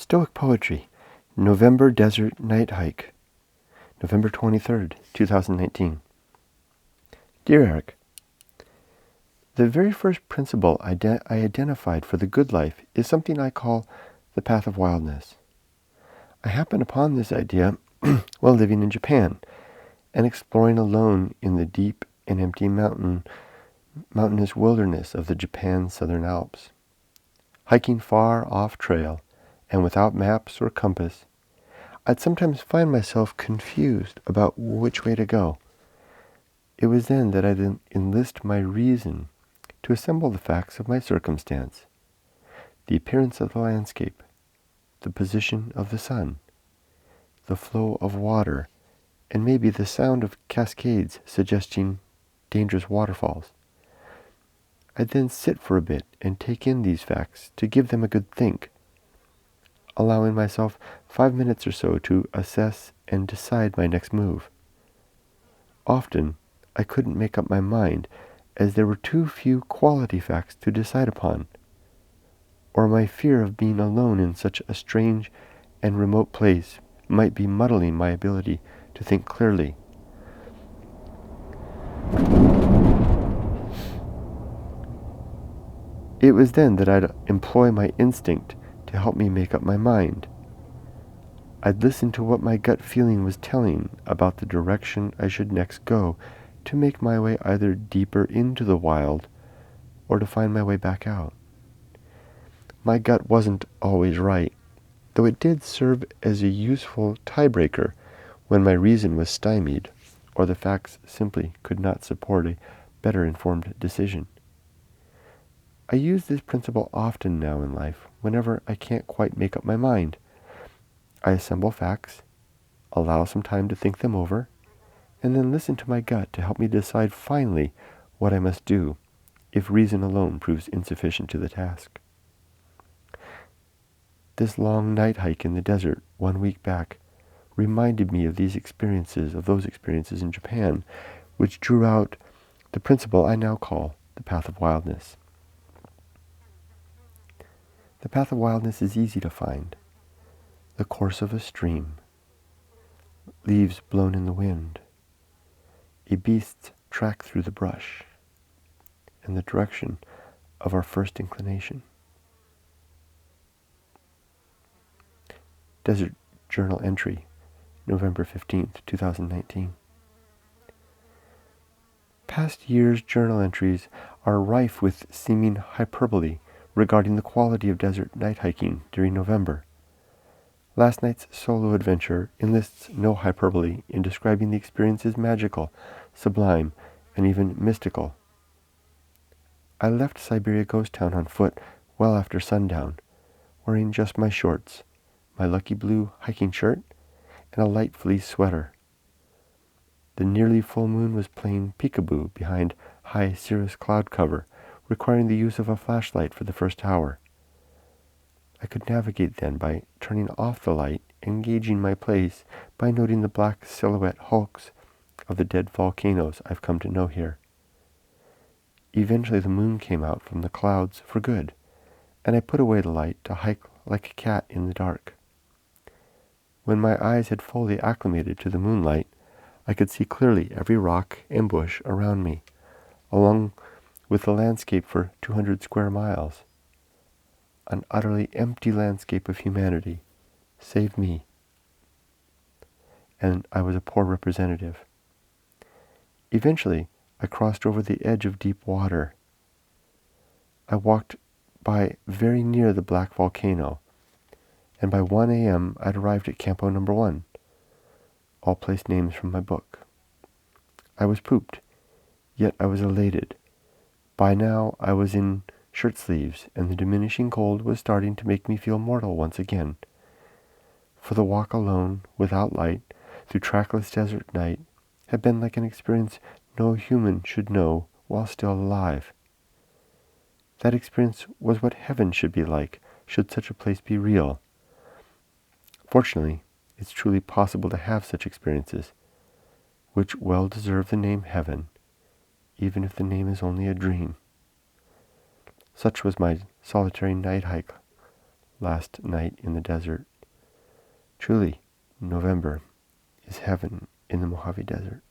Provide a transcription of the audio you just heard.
Stoic Poetry, November Desert Night Hike, November 23rd, 2019. Dear Eric, the very first principle I identified for the good life is something I call the Path of Wildness. I happened upon this idea while living in Japan and exploring alone in the deep and empty mountainous wilderness of the Japan Southern Alps. Hiking far off trail and without maps or compass, I'd sometimes find myself confused about which way to go. It was then that I'd enlist my reason to assemble the facts of my circumstance, the appearance of the landscape, the position of the sun, the flow of water, and maybe the sound of cascades suggesting dangerous waterfalls. I'd then sit for a bit and take in these facts to give them a good think, allowing myself 5 minutes or so to assess and decide my next move. Often, I couldn't make up my mind as there were too few quality facts to decide upon, or my fear of being alone in such a strange and remote place might be muddling my ability to think clearly. It was then that I'd employ my instinct to help me make up my mind. I'd listen to what my gut feeling was telling about the direction I should next go to make my way either deeper into the wild or to find my way back out. My gut wasn't always right, though it did serve as a useful tiebreaker when my reason was stymied or the facts simply could not support a better informed decision. I use this principle often now in life whenever I can't quite make up my mind. I assemble facts, allow some time to think them over, and then listen to my gut to help me decide finally what I must do if reason alone proves insufficient to the task. This long night hike in the desert 1 week back reminded me of those experiences in Japan, which drew out the principle I now call the Path of Wildness. The Path of Wildness is easy to find. The course of a stream, leaves blown in the wind, a beast's track through the brush, and the direction of our first inclination. Desert Journal Entry, November 15th, 2019. Past years' journal entries are rife with seeming hyperbole regarding the quality of desert night hiking during November. Last night's solo adventure enlists no hyperbole in describing the experience as magical, sublime, and even mystical. I left Siberia Ghost Town on foot well after sundown, wearing just my shorts, my lucky blue hiking shirt, and a light fleece sweater. The nearly full moon was playing peekaboo behind high cirrus cloud cover, requiring the use of a flashlight for the first hour. I could navigate then by turning off the light and gauging my place by noting the black silhouette hulks of the dead volcanoes I've come to know here. Eventually the moon came out from the clouds for good, and I put away the light to hike like a cat in the dark. When my eyes had fully acclimated to the moonlight, I could see clearly every rock and bush around me, along with the landscape for 200 square miles. An utterly empty landscape of humanity, save me. And I was a poor representative. Eventually, I crossed over the edge of deep water. I walked by very near the black volcano, and by 1 a.m. I'd arrived at Campo No. 1, all place names from my book. I was pooped, yet I was elated. By now I was in shirt sleeves, and the diminishing cold was starting to make me feel mortal once again. For the walk alone, without light, through trackless desert night, had been like an experience no human should know while still alive. That experience was what heaven should be like, should such a place be real. Fortunately, it's truly possible to have such experiences, which well deserve the name heaven, even if the name is only a dream. Such was my solitary night hike last night in the desert. Truly, November is heaven in the Mojave Desert.